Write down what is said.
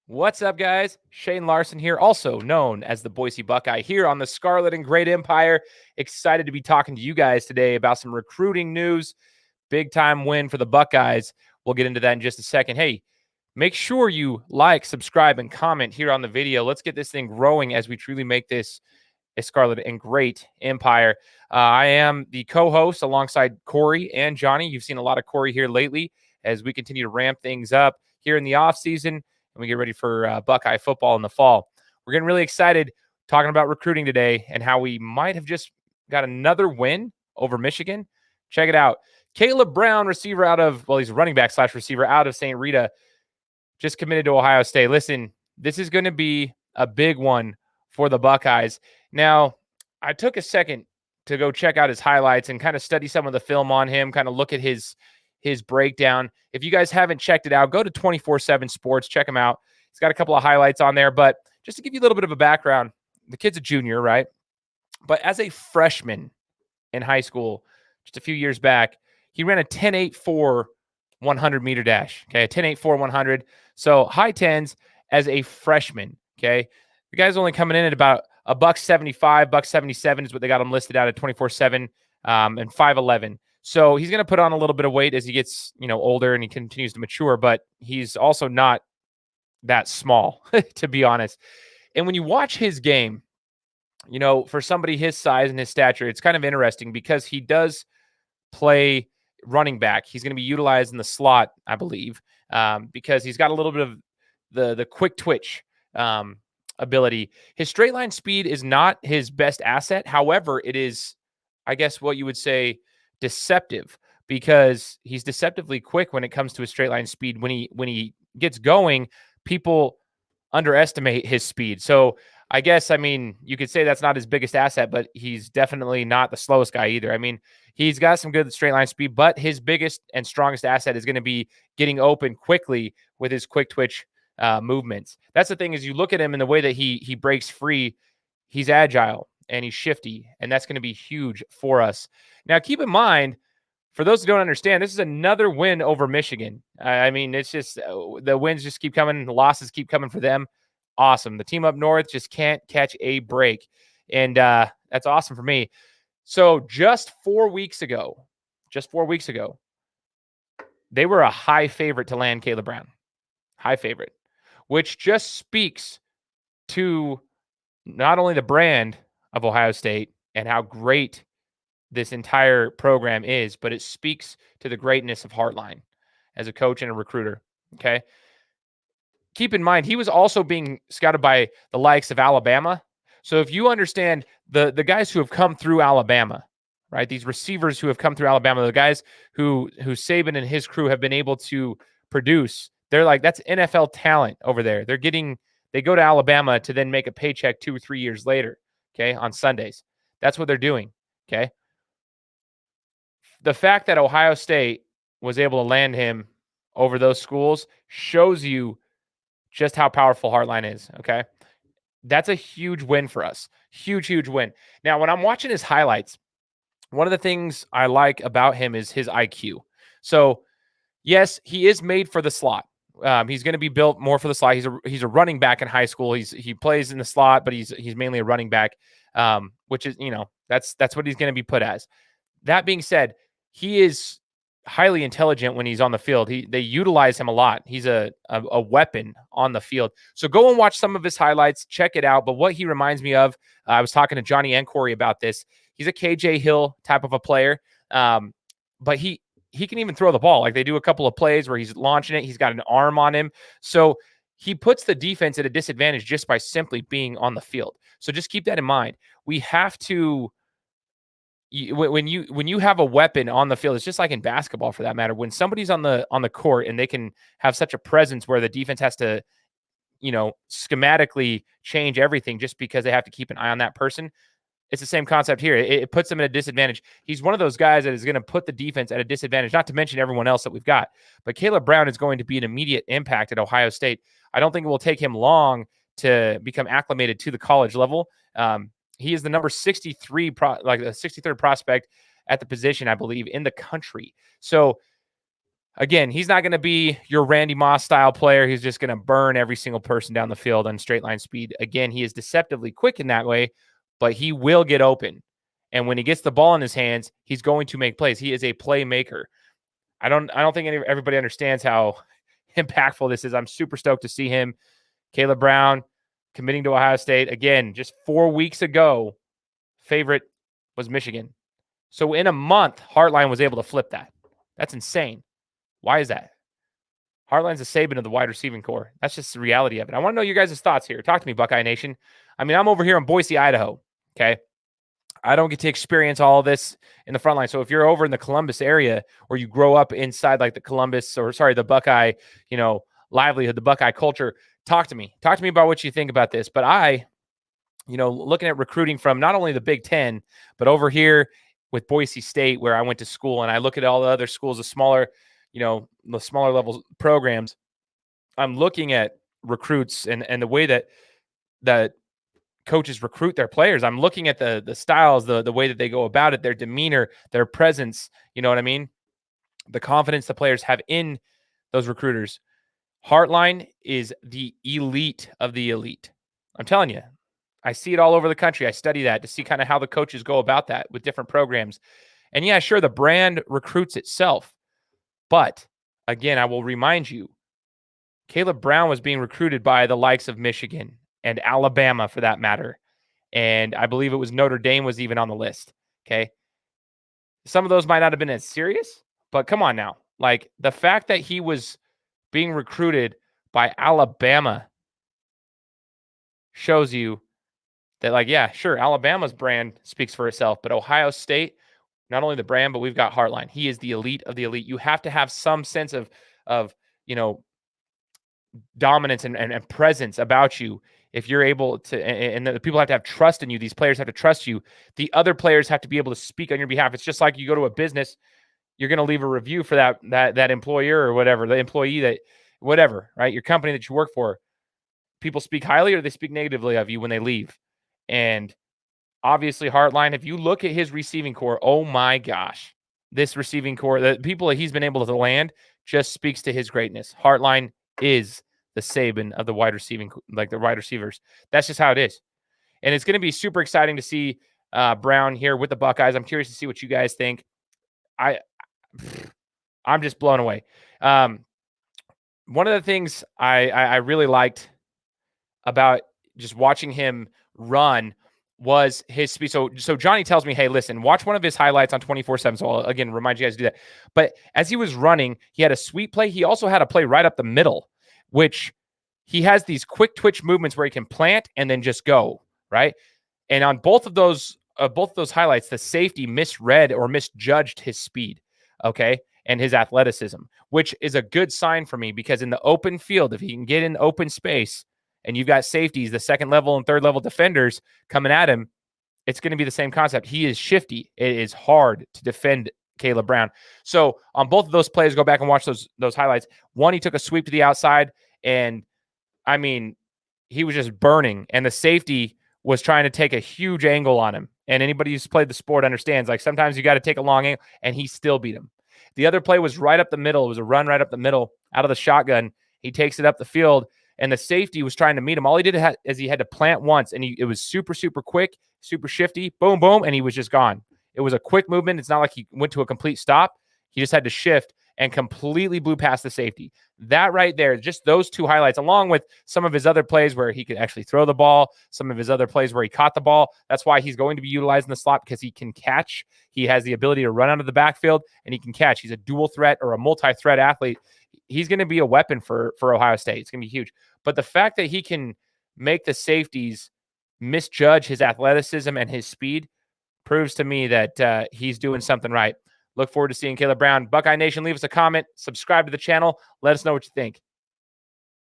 What's up, guys? Shane Larson here, also known as the Boise Buckeye, here on the Scarlet and Great Empire. Excited to be talking to you guys today about some recruiting news. Big time win for the Buckeyes. We'll get into that in just a second. Hey, make sure you like, subscribe, and comment here on the video. Let's get this thing growing as we truly make this a Scarlet and Great Empire. I am the co-host alongside Corey and Johnny. You've seen a lot of Corey here lately as we continue to ramp things up here in the offseason and we get ready for Buckeye football in the fall. We're getting really excited talking about recruiting today and how we might have just got another win over Michigan. Check it out. Kaleb Brown, receiver he's running back / receiver out of St. Rita, just committed to Ohio State. Listen, this is going to be a big one for the Buckeyes. Now, I took a second to go check out his highlights and kind of study some of the film on him, kind of look at his breakdown. If you guys haven't checked it out, go to 24/7 Sports, check him out. He's got a couple of highlights on there, but just to give you a little bit of a background, the kid's a junior, right? But as a freshman in high school, just a few years back, he ran a 10.8.4 100-meter dash, okay? A 10.8.4 100. So high tens as a freshman, okay? The guy's only coming in at about a $175, $177 is what they got him listed out at 24/7, and 5'11". So he's going to put on a little bit of weight as he gets, older and he continues to mature, but he's also not that small, to be honest. And when you watch his game, for somebody his size and his stature, it's kind of interesting because he does play running back. He's going to be utilized in the slot, I believe, because he's got a little bit of the quick twitch ability. His straight line speed is not his best asset. However, it is, I guess, what you would say deceptive, because he's deceptively quick when it comes to his straight line speed. When he gets going, people underestimate his speed. So I guess, you could say that's not his biggest asset, but he's definitely not the slowest guy either. He's got some good straight line speed, but his biggest and strongest asset is going to be getting open quickly with his quick twitch movements. That's the thing, is you look at him in the way that he breaks free, he's agile and he's shifty, and that's going to be huge for us. Now, keep in mind, for those who don't understand, this is another win over Michigan. It's just the wins just keep coming, the losses keep coming for them. Awesome. The team up north just can't catch a break, and that's awesome for me. So just 4 weeks ago, they were a high favorite to land Kaleb Brown. High favorite, which just speaks to not only the brand of Ohio State and how great this entire program is, but it speaks to the greatness of Hartline as a coach and a recruiter, okay? Keep in mind, he was also being scouted by the likes of Alabama. So if you understand the guys who have come through Alabama, right, these receivers who have come through Alabama, the guys who Saban and his crew have been able to produce, they're like, that's NFL talent over there. They go to Alabama to then make a paycheck 2 or 3 years later, okay, on Sundays. That's what they're doing, okay? The fact that Ohio State was able to land him over those schools shows you just how powerful Hartline is, okay? That's a huge win for us. Huge, huge win. Now, when I'm watching his highlights, one of the things I like about him is his IQ. So, yes, he is made for the slot. He's going to be built more for the slot. He's a running back in high school. He plays in the slot, but he's mainly a running back, which is, that's what he's going to be put as. That being said, he is highly intelligent when he's on the field. They utilize him a lot. He's a weapon on the field. So go and watch some of his highlights. Check it out. But what he reminds me of, I was talking to Johnny and Corey about this. He's a KJ Hill type of a player, but he can even throw the ball. Like, they do a couple of plays where he's launching it. He's got an arm on him. So he puts the defense at a disadvantage just by simply being on the field. So just keep that in mind. We have to, when you have a weapon on the field, it's just like in basketball for that matter. When somebody's on the court and they can have such a presence where the defense has to, schematically change everything just because they have to keep an eye on that person. It's the same concept here. It puts them at a disadvantage. He's one of those guys that is going to put the defense at a disadvantage, not to mention everyone else that we've got. But Kaleb Brown is going to be an immediate impact at Ohio State. I don't think it will take him long to become acclimated to the college level. He is the number 63, the 63rd prospect at the position, I believe, in the country. So Again, he's not going to be your Randy Moss style player. He's just going to burn every single person down the field on straight line speed. Again, he is deceptively quick in that way, but he will get open. And when he gets the ball in his hands, he's going to make plays. He is a playmaker. I don't think everybody understands how impactful this is. I'm super stoked to see him. Kaleb Brown committing to Ohio State. Again, just 4 weeks ago, favorite was Michigan. So in a month, Hartline was able to flip that. That's insane. Why is that? Hartline's a Saban of the wide receiving core. That's just the reality of it. I want to know your guys' thoughts here. Talk to me, Buckeye Nation. I mean, I'm over here in Boise, Idaho, okay? I don't get to experience all of this in the front line. So if you're over in the Columbus area or you grow up inside like the Buckeye, livelihood, the Buckeye culture, talk to me. Talk to me about what you think about this. But looking at recruiting from not only the Big Ten, but over here with Boise State, where I went to school, and I look at all the other schools, the smaller level programs, I'm looking at recruits and the way that coaches recruit their players. I'm looking at the styles, the way that they go about it, their demeanor, their presence, you know what I mean? The confidence the players have in those recruiters. Hartline is the elite of the elite. I'm telling you, I see it all over the country. I study that to see kind of how the coaches go about that with different programs. And yeah, sure, the brand recruits itself. But again, I will remind you, Kaleb Brown was being recruited by the likes of Michigan and Alabama, for that matter. And I believe it was Notre Dame was even on the list. Okay. Some of those might not have been as serious, but come on now. Like, the fact that he was being recruited by Alabama shows you that, like, yeah, sure, Alabama's brand speaks for itself, but Ohio State, not only the brand, but we've got Hartline. He is the elite of the elite. You have to have some sense of dominance and presence about you if you're able to, and the people have to have trust in you. These players have to trust you. The other players have to be able to speak on your behalf. It's just like you go to a business, you're going to leave a review for that employer or whatever, the employee right? Your company that you work for. People speak highly or they speak negatively of you when they leave. And obviously, Hartline, if you look at his receiving core, oh my gosh, this receiving core, the people that he's been able to land just speaks to his greatness. Hartline is the Saban of the wide receivers. That's just how it is. And it's going to be super exciting to see Brown here with the Buckeyes. I'm curious to see what you guys think. I'm just blown away. One of the things I really liked about just watching him run was his speed. So Johnny tells me, hey, listen, watch one of his highlights on 24/7. So I'll, again, remind you guys to do that. But as he was running, he had a sweep play. He also had a play right up the middle, which he has these quick twitch movements where he can plant and then just go, right? And on both of those highlights, the safety misread or misjudged his speed, okay, and his athleticism, which is a good sign for me, because in the open field, if he can get in open space and you've got safeties, the second level and third level defenders coming at him, it's going to be the same concept. He is shifty. It is hard to defend Kaleb Brown. So on both of those plays, go back and watch those highlights. One, he took a sweep to the outside, and I mean, he was just burning, and the safety was trying to take a huge angle on him. And anybody who's played the sport understands, like, sometimes you got to take a long angle, and he still beat him. The other play was right up the middle. It was a run right up the middle out of the shotgun. He takes it up the field, and the safety was trying to meet him. All he did is he had to plant once, and it was super, super quick, super shifty, boom, boom, and he was just gone. It was a quick movement. It's not like he went to a complete stop. He just had to shift and completely blew past the safety. That right there, just those two highlights, along with some of his other plays where he could actually throw the ball, some of his other plays where he caught the ball. That's why he's going to be utilized in the slot, because he can catch. He has the ability to run out of the backfield, and he can catch. He's a dual threat or a multi-threat athlete. He's going to be a weapon for Ohio State. It's going to be huge. But the fact that he can make the safeties misjudge his athleticism and his speed proves to me that he's doing something right. Look forward to seeing Kaleb Brown. Buckeye Nation, leave us a comment, subscribe to the channel. Let us know what you think.